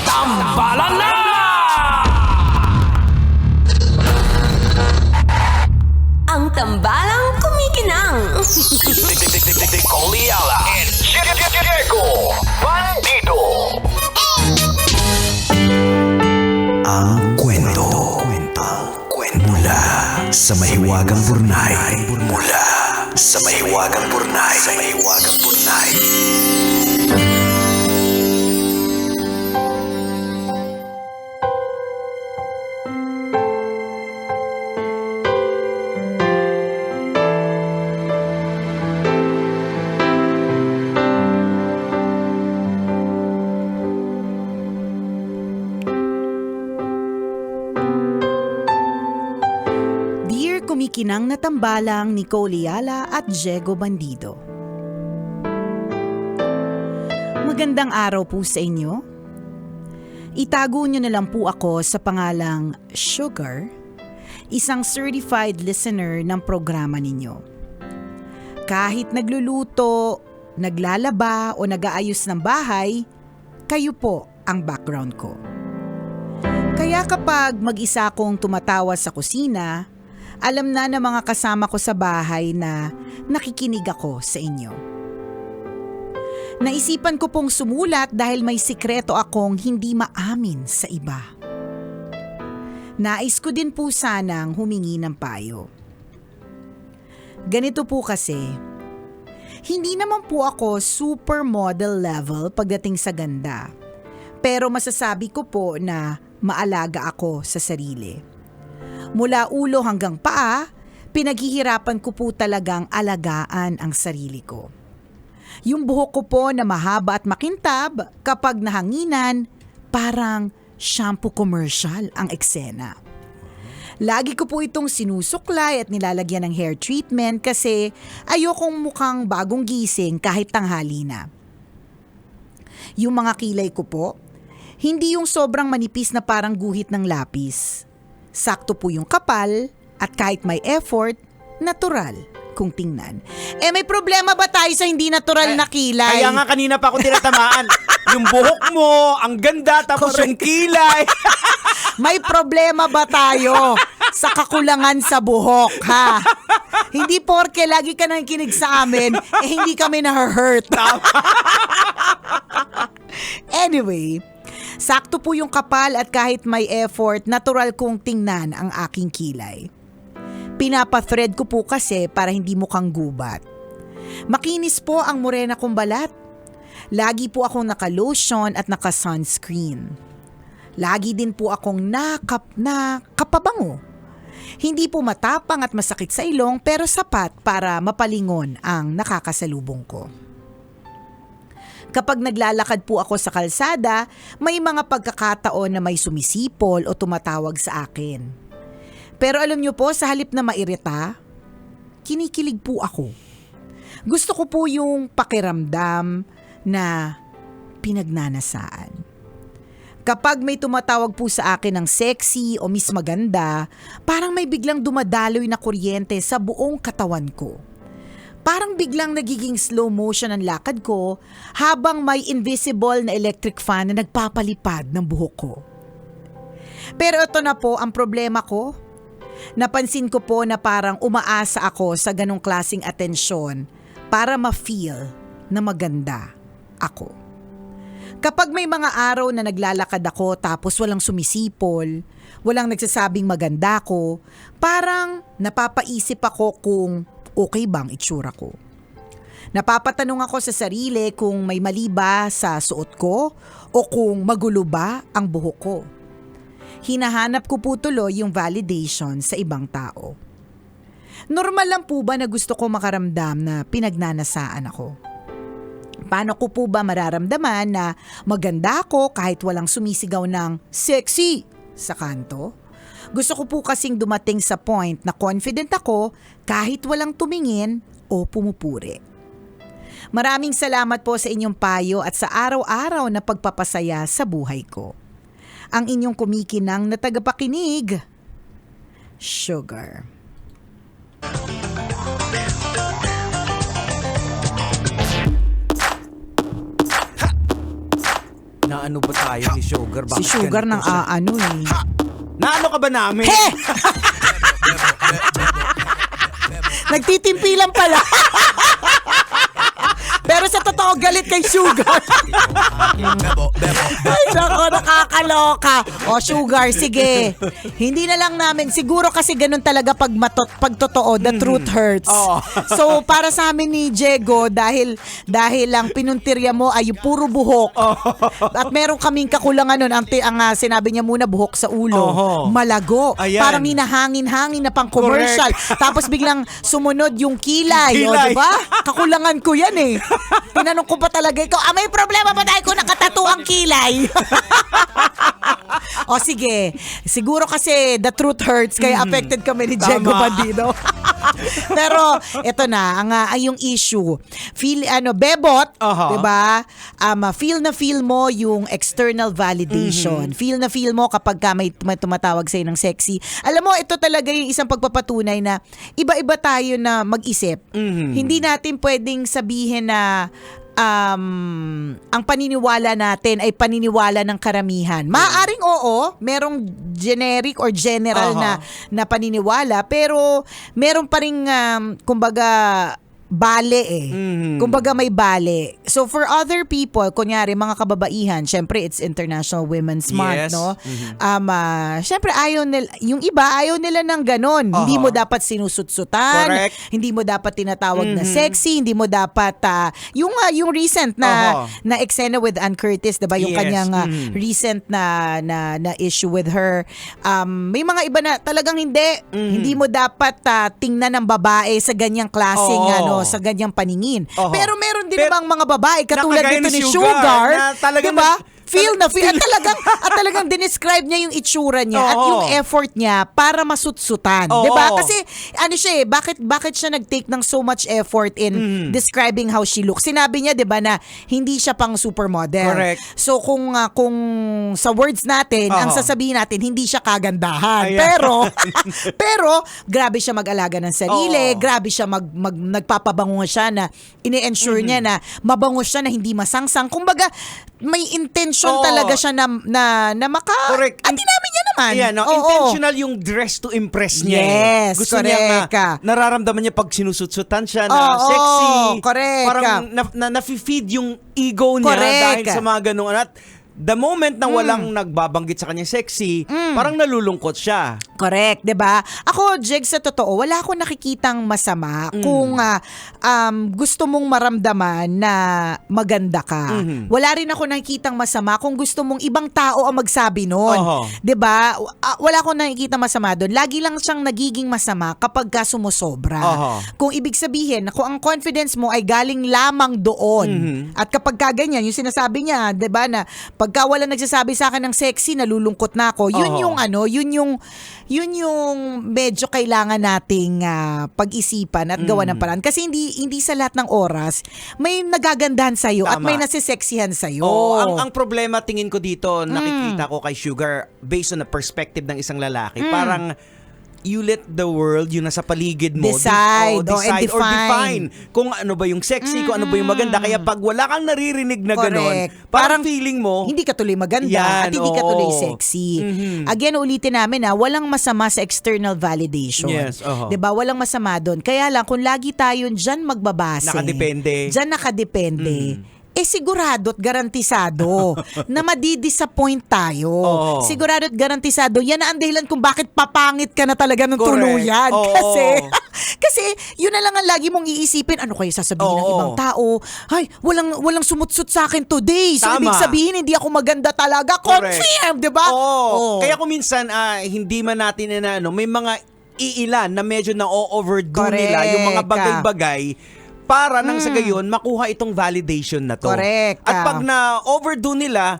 Tambalan na! Ang tambalang kumikinang. Coliala and Diego Bandido. Ang kwento. Mula sa mahiwagang burnay. Mula sa mahiwagang burnay. Kumikinang na tambalang ni Coliala at Diego Bandido. Magandang araw po sa inyo. Itago niyo na lang po ako sa pangalang Sugar, isang certified listener ng programa ninyo. Kahit nagluluto, naglalaba o nag-aayos ng bahay, kayo po ang background ko. Kaya kapag mag-isa akong tumatawa sa kusina, alam na ng mga kasama ko sa bahay na nakikinig ako sa inyo. Naisipan ko pong sumulat dahil may sikreto akong hindi maamin sa iba. Nais ko din po sanang humingi ng payo. Ganito po kasi, hindi naman po ako supermodel level pagdating sa ganda. Pero masasabi ko po na maalaga ako sa sarili. Mula ulo hanggang paa, pinaghihirapan ko po talagang alagaan ang sarili ko. Yung buhok ko po na mahaba at makintab, kapag nahanginan, parang shampoo commercial ang eksena. Lagi ko po itong sinusuklay at nilalagyan ng hair treatment kasi ayokong mukhang bagong gising kahit tanghali na. Yung mga kilay ko po, hindi yung sobrang manipis na parang guhit ng lapis. Sakto po yung kapal at kahit may effort, natural kung tingnan. May problema ba tayo sa hindi natural na kilay? Kaya nga kanina pa ako tinatamaan. Yung buhok mo, ang ganda, tapos yung kilay. May problema ba tayo sa kakulangan sa buhok, ha? Hindi porke lagi ka nakikinig sa amin, hindi kami na-hurt. Anyway, sakto po yung kapal at kahit may effort, natural kong tingnan ang aking kilay. Pinapa-thread ko po kasi para hindi mukhang gubat. Makinis po ang morena kong balat. Lagi po akong naka-lotion at naka-sunscreen. Lagi din po akong nakapabango. Hindi po matapang at masakit sa ilong pero sapat para mapalingon ang nakakasalubong ko. Kapag naglalakad po ako sa kalsada, may mga pagkakataon na may sumisipol o tumatawag sa akin. Pero alam niyo po, sa halip na mairita, kinikilig po ako. Gusto ko po yung pakiramdam na pinagnanasaan. Kapag may tumatawag po sa akin ng sexy o miss maganda, parang may biglang dumadaloy na kuryente sa buong katawan ko. Parang biglang nagiging slow motion ang lakad ko habang may invisible na electric fan na nagpapalipad ng buhok ko. Pero ito na po ang problema ko. Napansin ko po na parang umaasa ako sa ganong klaseng atensyon para ma-feel na maganda ako. Kapag may mga araw na naglalakad ako tapos walang sumisipol, walang nagsasabing maganda ko, parang napapaisip ako kung okay bang itsura ko. Napapatanong ako sa sarili kung may mali ba sa suot ko o kung magulo ba ang buhok ko. Hinahanap ko po tuloy yung validation sa ibang tao. Normal lang po ba na gusto ko makaramdam na pinagnanasaan ako? Paano ko po ba mararamdaman na maganda ako kahit walang sumisigaw ng sexy sa kanto? Gusto ko po kasing dumating sa point na confident ako kahit walang tumingin o pumupuri. Maraming salamat po sa inyong payo at sa araw-araw na pagpapasaya sa buhay ko. Ang inyong kumikinang na tagapakinig, Sugar. Na ano ba tayo ni Sugar? Si Bakit Sugar ganito ng siya? Na ano ka ba namin? He! Nagtitimpi lang pala. Pero sa totoo, galit kay Sugar. Ay, nako, nakakaloka. O, Sugar, sige. Hindi na lang namin, siguro kasi ganun talaga pag totoo, the truth hurts. Oo. So, para sa amin ni Diego, dahil lang pinuntirya mo ay yung puro buhok. At meron kaming kakulangan nun, ang sinabi niya muna, buhok sa ulo. Oho. Malago. Ayan. Parang hinahangin-hangin na pang commercial. Tapos biglang sumunod yung kilay. O, Kilay. diba? Kakulangan ko yan eh. Tinanong ko pa talaga ikaw, may problema ba tayo kung nakatato ang kilay? O sige, siguro kasi the truth hurts kaya affected kami ni Diego Tama. Bandido. Pero eto na ang yung issue. Bebot, Aha. 'di ba? Feel mo yung external validation. Feel mo kapag may tumatawag sa'yo ng sexy. Alam mo, ito talaga yung isang pagpapatunay na iba-iba tayo na mag-isip. Hindi natin pwedeng sabihin na ang paniniwala natin ay paniniwala ng karamihan. Maaaring oo, merong generic or general na paniniwala, pero meron pa ring kumbaga bale eh. Kumbaga may bale. So for other people, kunyari mga kababaihan, syempre it's International Women's Month, Yes. no? Syempre yung iba ayaw nila ng ganon. Hindi mo dapat sinusutsutan, Correct. hindi mo dapat tinatawag na sexy, hindi mo dapat yung recent na eksena with Ann Curtis, 'di ba? Yung Yes. kanyang recent na issue with her. May mga iba na talagang hindi mo dapat tingnan ng babae sa ganyang klaseng sa ganyang paningin. Oho. Pero meron din Pero, namang mga babae katulad nakagaya nito ni ni Sugar, Sugar, na talagang diba? Feel at talagang dinescribe niya yung itsura niya at Oo. yung effort niya para masutsutan. Oo. 'Di ba? Kasi siya bakit siya nag-take ng so much effort in describing how she looks. Sinabi niya 'di ba na hindi siya pang supermodel. Correct. So kung sa words natin, ang Oo. sasabihin natin hindi siya kagandahan. Ayan. Pero grabe siya mag-alaga ng sarili, Oo. grabe siya nagpapabango siya na ini-ensure niya na mabango siya na hindi masangsang. Kumbaga may intention Oo. talaga siya na Correct. At inamin niya naman. Ayan, no? Oo. Intentional yung dress to impress niya. Yes, Gusto niya correct. nararamdaman niya pag sinusutsutan siya na Oo, sexy. correct. Parang nafe-feed yung ego niya Correct. dahil sa mga ganun. At the moment na walang nagbabanggit sa kanya sexy, parang nalulungkot siya. Correct, 'di ba? Ako, Jeg, sa totoo, wala akong nakikitang masama kung gusto mong maramdaman na maganda ka. Wala rin ako nakikitang masama kung gusto mong ibang tao ang magsabi noon. Oho. 'Di ba? Wala akong nakikitang masama doon. Lagi lang siyang nagiging masama kapag ka sumusobra. Oho. Kung ibig sabihin, kung ang confidence mo ay galing lamang doon. At kapag ka ganyan, yung sinasabi niya, 'di ba, na pagka wala nagsasabi sa akin ng sexy, nalulungkot na ako. Yun Oo. yun yung medyo kailangan nating pag-isipan at gawa ng paraan. Kasi hindi sa lahat ng oras may nagagandahan sa'yo at Tama. may nasisexihan sa'yo. Ang problema tingin ko dito, nakikita ko kay Sugar based on the perspective ng isang lalaki, parang you let the world, yung nasa paligid mo, Decide, decide and or define. define kung ano ba yung sexy, kung ano ba yung maganda. Kaya pag wala kang naririnig na ganon, Correct. parang feeling mo, hindi ka tuloy maganda at Yan, hindi ka oo. tuloy sexy. Again, ulitin namin walang masama sa external validation. Yes, oho. 'Di ba? Walang masama doon. Kaya lang kung lagi tayo diyan magbabase. Nakadepende. Diyan nakadepende. Sigurado at garantisado na madidisappoint tayo. Oo. Sigurado at garantisado. Yan na ang dahilan kung bakit papangit ka na talaga ng Correct. tuluyan. Oo. Kasi yun na lang ang lagi mong iisipin. Ano kaya sasabihin ng Oo. ibang tao? Ay, walang sumutsut sa akin today. So, Tama. ibig sabihin, hindi ako maganda talaga. Correct. Confirm, di ba? Oo. Kaya kung minsan, hindi man natin may mga iilan na medyo na-overdo Correct. nila yung mga bagay-bagay para nang sa gayon makuha itong validation na to. Correct. At pag na-overdo nila,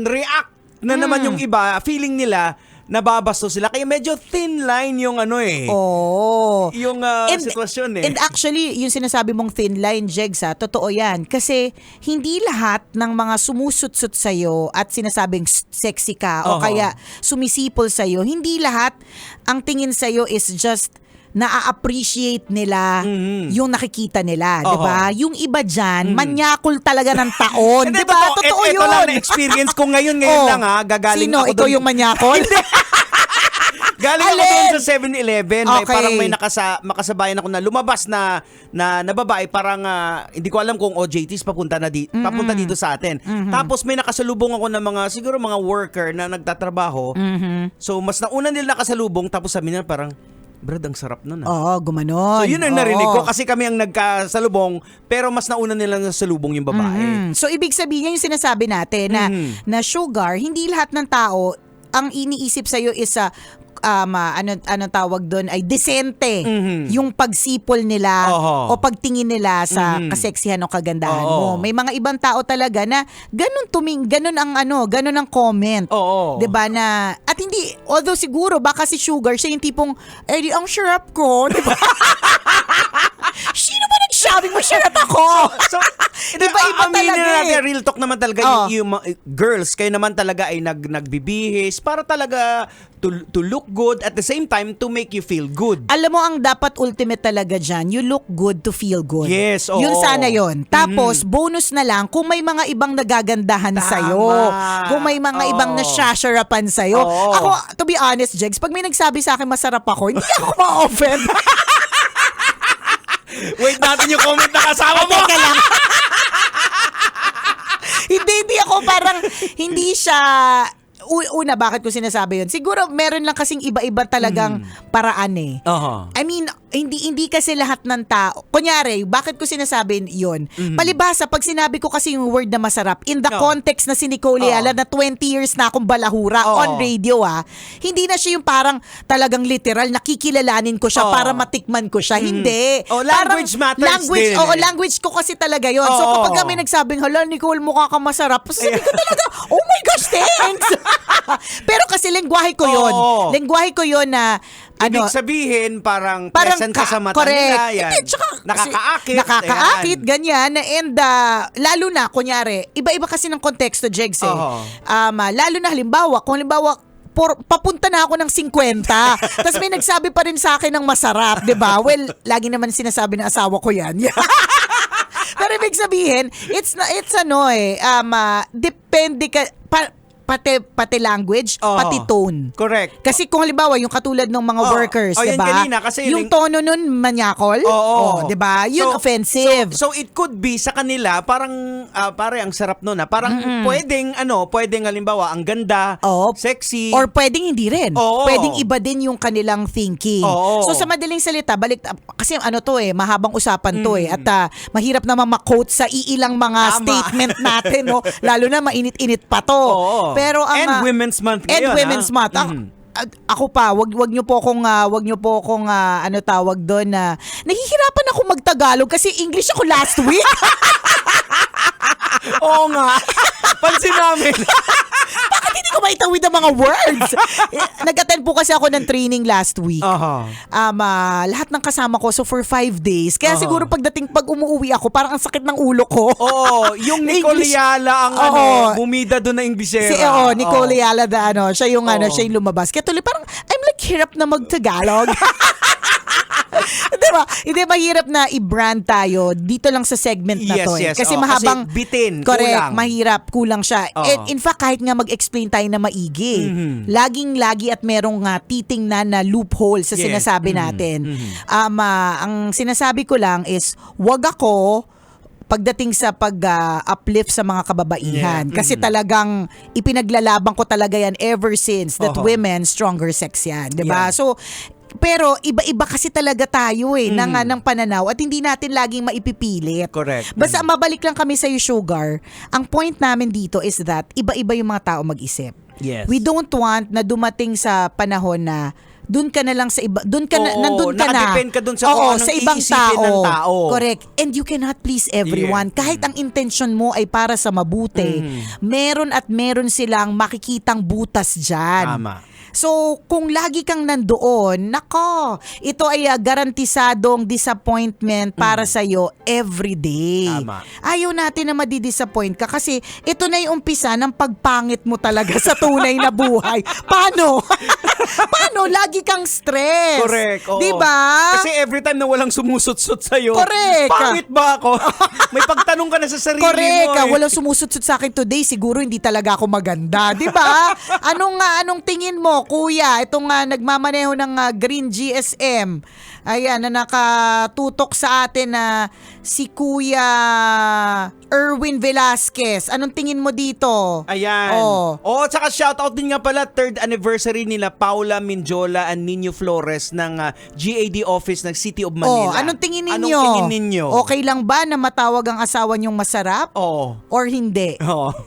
react na naman yung iba, feeling nila, nababasto sila. Kaya medyo thin line yung Oo. yung sitwasyon And actually, yung sinasabi mong thin line, Jegs, totoo yan. Kasi hindi lahat ng mga sumusutsut sa'yo at sinasabing sexy ka o Oho. kaya sumisipol sa'yo, hindi lahat ang tingin sa'yo is just na-appreciate nila yung nakikita nila, 'di ba? Oho. Yung iba diyan, manyakol talaga ng taon, Hindi, 'di ba? Totoo ito 'yun. lang na-experience ko ngayon Oh, lang gagaling sino? ako Ikaw doon. yung manyakol? Galing ako Alin? doon sa 7-Eleven. Okay. Parang may makasabayan ako na lumabas na babae. Parang hindi ko alam kung OJTs papunta dito sa atin. Tapos may nakasalubong ako ng siguro mga worker na nagtatrabaho. So mas nauna nila nakasalubong. Tapos sabi nila parang, Brad, ang sarap nun Oo, gumanon. So yun ang narinig ko kasi kami ang nagkasalubong pero mas nauna nila nasalubong yung babae. So ibig sabihin yung sinasabi natin na sugar, hindi lahat ng tao ang iniisip sa'yo is anong tawag doon ay desente yung pagsipol nila Oho. o pagtingin nila sa kaseksihan o kagandahan mo. Oo. May mga ibang tao talaga na ganun ang comment. Oo. 'Di ba na at hindi although siguro baka si Sugar siya yung tipong di ang sarap ko, 'di ba? Sino ba nagsabing masarap ako? So, Iba-iba aminin talaga natin, eh. real talk naman talaga yung girls, kayo naman talaga ay nagbibihis para talaga to look good at the same time to make you feel good. Alam mo, ang dapat ultimate talaga dyan, you look good to feel good. Yes, oo. Yun sana yun. Tapos, bonus na lang kung may mga ibang nagagandahan Tama. sa'yo. Kung may mga Oo. ibang nasyasharapan sa'yo. Oo. Ako, to be honest, Jegs, pag may nagsabi sa akin masarap ako, hindi ako ma-offend. Wait natin yung comment na kasama mo. Teka lang. Hindi ako parang, hindi siya, una, bakit ko sinasabi yun? Siguro, meron lang kasing iba-iba talagang paraan eh. Aha. I mean, hindi kasi lahat ng tao. Kunyari, bakit ko sinasabi yun? Palibhasa, pag sinabi ko kasi yung word na masarap, in the context na si Nicole Ayala na 20 years na akong balahura on radio hindi na siya yung parang talagang literal, nakikilalanin ko siya para matikman ko siya. Hindi. Language matters language, din. language ko kasi talaga yun. So kapag kami nagsabing, hala, Nicole, mukha ka masarap, sabi ko talaga, oh my gosh, thanks! Pero kasi lengguwahe ko yun. Oo. Lengguwahe ko yun na, Ibig sabihin, parang pleasant ka sa mata correct. nila. Yan. Hindi, tsaka, Nakakaakit. Nakakaakit, Ayan. ganyan. And lalo na, kunyari, iba-iba kasi ng konteksto, Jegs eh. Oo. Lalo na halimbawa, kung halimbawa, papunta na ako ng 50. Tapos may nagsabi pa rin sa akin ng masarap, 'di ba? Well, lagi naman sinasabi ng asawa ko 'yan. Pero ibig sabihin, depende ka pati language, Oo. pati tone. Correct. Kasi kung halimbawa yung katulad ng mga workers, yun 'di ba? kanina, kasi Yung tono nun manyakol, Oo. 'di ba? Yun So, offensive. So it could be sa kanila parang pare ang sarap noon parang pwedeng halimbawa ang ganda, Oo. sexy. Or pwedeng hindi rin. Oo. Pwedeng iba din yung kanilang thinking. Oo. So sa madaling salita, kasi mahabang usapan to at mahirap naman ma-quote sa iilang mga Tama. statement natin, no? Lalo na mainit-init pa to. Oo. Pero ang And Women's Month And ngayon. Women's Month. Ako pa, wag niyo po akong tawag doon na nahihirapan ako magtagalog kasi English ako last week. Oo nga. Pansin namin. Bakit hindi ko maitawid ang mga words? Nag-attend po kasi ako ng training last week. Aha. Lahat ng kasama ko, so for 5 days. Kaya siguro pag umuwi ako, parang ang sakit ng ulo ko. Oo, yung Nicole English- Ayala ang Oo. bumida doon na Ingbisera. Nicole Ayala siya yung Oo. siya yung lumabas. Kaya tuloy parang I'm like hirap na mag-Tagalog. Diba? Hindi, mahirap na i-brand tayo dito lang sa segment na Yes, to. yes. Kasi Oo, mahabang kasi bitin, correct, kulang. mahirap, kulang siya. Oo. And in fact, kahit nga mag-explain tayo na maigi, laging-lagi at merong titingnan na loophole sa Yes. sinasabi natin. Ang sinasabi ko lang is, wag ako pagdating sa pag-uplift sa mga kababaihan. Yeah. Kasi talagang ipinaglalaban ko talaga yan ever since that women stronger sex yan. Diba? Yeah. So, pero iba-iba kasi talaga tayo ng pananaw at hindi natin laging maipipilit. Correct. Basta mabalik lang kami sa Sugar. Ang point namin dito is that iba-iba yung mga tao mag-isip. Yes. We don't want na dumating sa panahon na doon ka na lang sa iba, doon ka na, Oo, nandun ka na. nakadepend ka dun sa kung anong sa ibang iisipin ng tao. Correct. And you cannot please everyone. Yeah. Kahit ang intention mo ay para sa mabuti, meron silang makikitang butas dyan. Tama. So, kung lagi kang nandoon, nako, ito ay garantisadong disappointment para sa'yo every day. Tama. Ayaw natin na madi-disappoint ka kasi ito na yung umpisa ng pagpangit mo talaga sa tunay na buhay. Paano? Paano? Lagi kang stress. Correct. Oo. Diba? Kasi every time na walang sumusut-sut sa'yo, Correct. pangit ba ako? May pagtanong ka na sa sarili Correct. mo. Walang sumusut-sut sa akin today, siguro hindi talaga ako maganda. Di ba? Anong tingin mo, kuya? Itong nagmamaneho ng Green GSM. Ayan, na nakatutok sa atin na si Kuya Erwin Velasquez. Anong tingin mo dito? Ayan. Oh. Tsaka shoutout din nga pala, 3rd anniversary nila Paula Minjola and Nino Flores ng GAD office ng City of Manila. Anong tingin ninyo? Anong tingin ninyo? Okay lang ba na matawag ang asawa niyong masarap? Oo. Or hindi?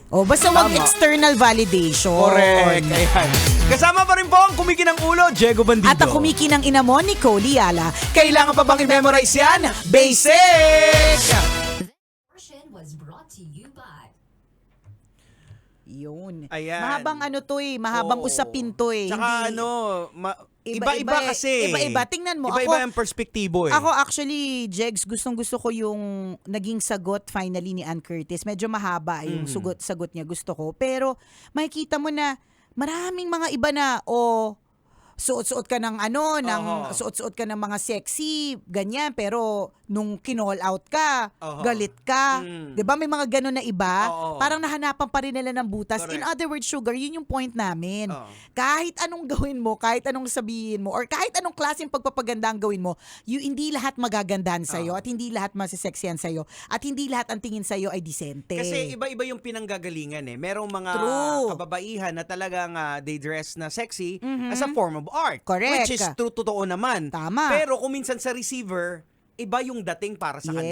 Basta wag external validation. Correct. Ayan. Kasama pa rin po ang kumikinang ulo, Diego Bandido. At ang kumikinang ina mo, Nicole Liala. Kailangan pa bang i-memorize yan? Basic! Portion was brought to you by Yun. Ayan. Mahabang mahabang Oo. usapin to eh. Tsaka iba-iba kasi. Iba-iba. Tingnan mo. Iba-iba ang perspektibo eh. Ako actually, Jegs, gustong-gusto ko yung naging sagot finally ni Ann Curtis. Medyo mahaba yung sagot niya. Gusto ko. Pero makikita mo na maraming mga iba na, suot-suot ka ng suot-suot ka ng mga sexy, ganyan, pero nung kinall out ka, galit ka. 'Di ba may mga ganun na iba? Parang nahanapan pa rin nila ng butas. Correct. In other words, Sugar, yun yung point namin. Kahit anong gawin mo, kahit anong sabihin mo, or kahit anong klaseng pagpapaganda ang gawin mo, hindi lahat magagandahan sa'yo at hindi lahat masisexyan sa'yo at hindi lahat ang tingin sa'yo ay disente. Kasi iba-iba yung pinanggagalingan eh. Merong mga True. kababaihan na talagang they dress na sexy as a form of art. Correct. Which is totoo naman. Tama. Pero kung minsan sa receiver, iba yung dating para sa kanila.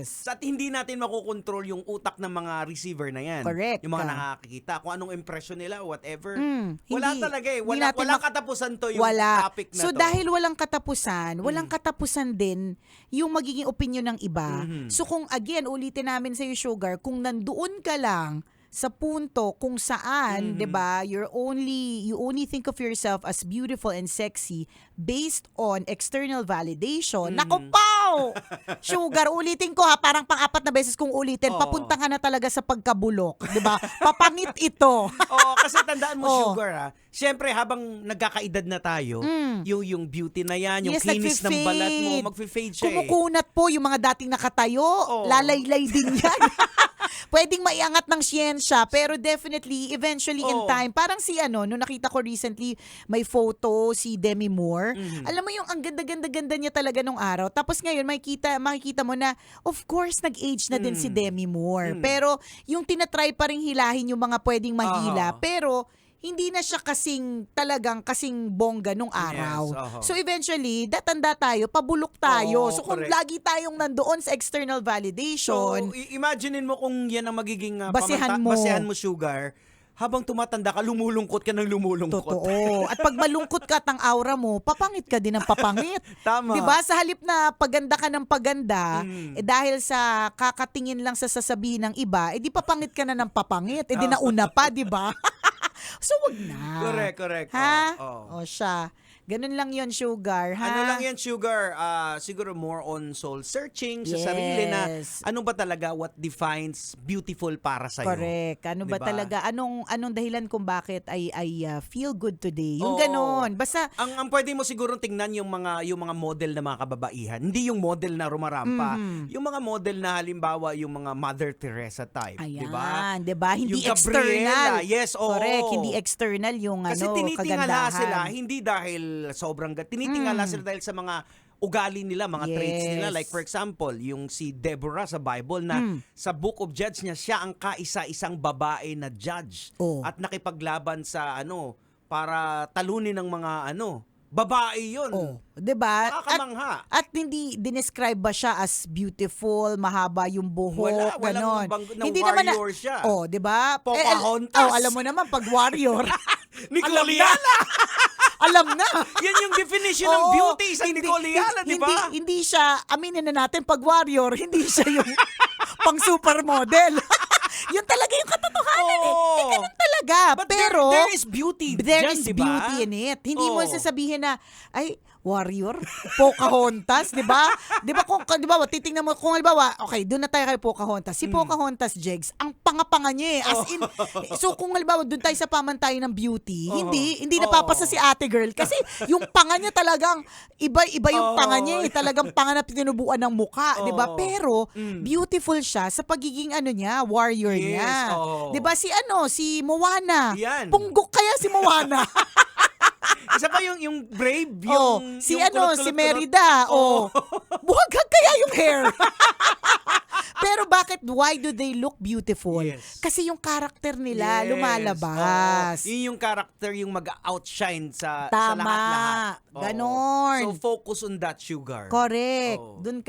Yes. At hindi natin makokontrol yung utak ng mga receiver na yan. Correct. Yung mga nakakikita. Kung anong impression nila, whatever. hindi Wala talaga eh. natin Walang katapusan to yung wala. topic na So to. dahil walang katapusan din yung magiging opinion ng iba. So kung again, ulitin namin sa iyo, Sugar, kung nandoon ka lang sa punto kung saan, 'di ba, you only think of yourself as beautiful and sexy based on external validation. Nako pow! Sugar, ulitin ko ha, parang pang-apat na beses kong ulitin, papunta ka na talaga sa pagkabulok, 'di ba? Papangit ito. Kasi tandaan mo, Sugar ha, syempre habang nagkakaedad na tayo, yung beauty na yan, yung kinis ng balat mo, magfe-fade siya Kumukunat po yung mga dating nakatayo, lalaylay din yan. Pwedeng maiangat ng siyensya, pero definitely, eventually in time, parang nung nakita ko recently, may photo si Demi Moore. Alam mo yung ang ganda-ganda niya talaga nung araw. Tapos ngayon, makikita mo na, of course, nag-age na din si Demi Moore. Pero yung tinatry pa rin hilahin yung mga pwedeng mahila, pero hindi na siya kasing bongga nung araw. Yes, So eventually, datanda tayo, pabulok tayo. So kung correct. lagi tayong nandoon sa external validation, So, imaginein mo kung yan ang magiging Basehan mo. Sugar. Habang tumatanda ka, lumulungkot ka ng lumulungkot. totoo. At pag malungkot ka at ang aura mo, papangit ka din ng papangit. Tama. 'Di ba? Sa halip na paganda ka ng paganda, dahil sa kakatingin lang sa sasabihin ng iba, di papangit ka na ng papangit. Di nauna pa, 'di ba? So wag na. Correct. Ha? Oo. O siya. Ganun lang yon, Sugar, ha? Ano lang yan, Sugar? Siguro more on soul searching sa sarili na Yes. ano ba talaga what defines beautiful para sa'yo. Correct. Ano ba Diba? talaga? Anong dahilan kung bakit I feel good today? Yung Oo. ganon. Basta, Ang pwede mo siguro tingnan yung mga model na mga kababaihan. Hindi yung model na rumarampa. Yung mga model na halimbawa yung mga Mother Teresa type, ayan, 'di ba? 'di ba? Hindi Yung Gabriela, external. yes, oo. Correct, hindi external yung Kasi tinitingala kagandahan. sila hindi dahil sobrang tinitingala sila dahil sa mga ugali nila, mga traits nila. Yes. Like for example, yung si Deborah sa Bible na sa Book of Judges niya, siya ang kaisa-isang babae na judge. Oh. At nakipaglaban sa para talunin ng mga babae yun. Oh, 'di ba? Nakakamangha. At hindi dinescribe ba siya as beautiful, mahaba yung buhok, ganon. Walang Hindi warrior siya. Oh, 'di ba? Pocahontas. Alam mo naman pag warrior. Nicoliana! Alam na. Yan yung definition ng Oo, beauty sa Nicoliana, di ba? Hindi siya, aminin na natin, pag warrior, hindi siya yung pang supermodel. Yun talaga yung katotohanan Oo. Ganun talaga. But pero, there is is beauty There dyan, is diba? beauty in it. Hindi mo Oo. sasabihin na, ay, warrior, Pocahontas, di ba? Di ba, di ba, titingnan mo, kung halimbawa, okay, doon na tayo kay Pocahontas. Si Pocahontas, Jegs, ang panga-panga niya eh. As in, so kung halimbawa, doon tayo sa pamantayan ng beauty, hindi napapasa si ate girl. Kasi yung panga niya talagang, iba yung panga niya eh. Talagang panga na tinubuan ng muka, di ba? Pero, beautiful siya sa pagiging niya, warrior Yes, niya. oo. Di ba, si Moana. Yan. Punggok kaya si Moana. Isa pa yung brave, Oh, yung si yung si kulot-kulot-kulot. Merida. Oh. Buhagag kaya yung hair. Pero bakit, why do they look beautiful? Yes. Kasi yung character nila Yes, lumalabas. oo. Yun yung character yung mag-outshine sa Tama. lahat-lahat. Oo. Ganon. So focus on that, Sugar. Correct. Oo. Dun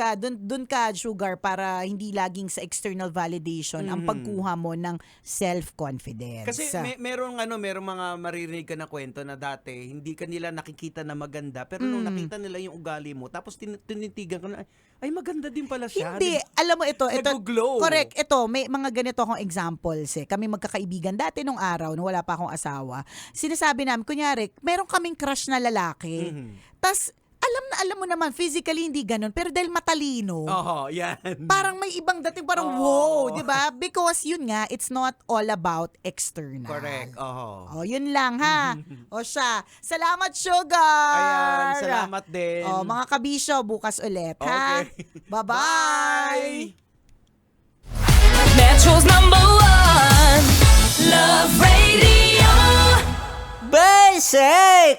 ka, Sugar, para hindi laging sa external validation ang pagkuha mo ng self-confidence. Kasi merong mga maririnig ka na kwento na dati hindi kanila nakikita na maganda pero nung nakita nila yung ugali mo tapos tinitigan ko na ay maganda din pala siya. Hindi, alam mo ito, Nag-glow. correct, ito, may mga ganito akong examples eh. Kami magkakaibigan dati nung araw, nung wala pa akong asawa. Sinasabi namin, kunyari, meron kaming crush na lalaki. Tas, alam mo naman, physically hindi ganun, pero dahil matalino, Oho, yan. parang may ibang dating, parang wow, di ba? Because yun nga, it's not all about external. Correct. Oho. O, yun lang ha. O siya. Salamat, Sugar! Ayan, salamat din. O, mga kabisyo, bukas ulit, ha? Okay. Bye-bye! Metro's #1 Love Radio. Basic!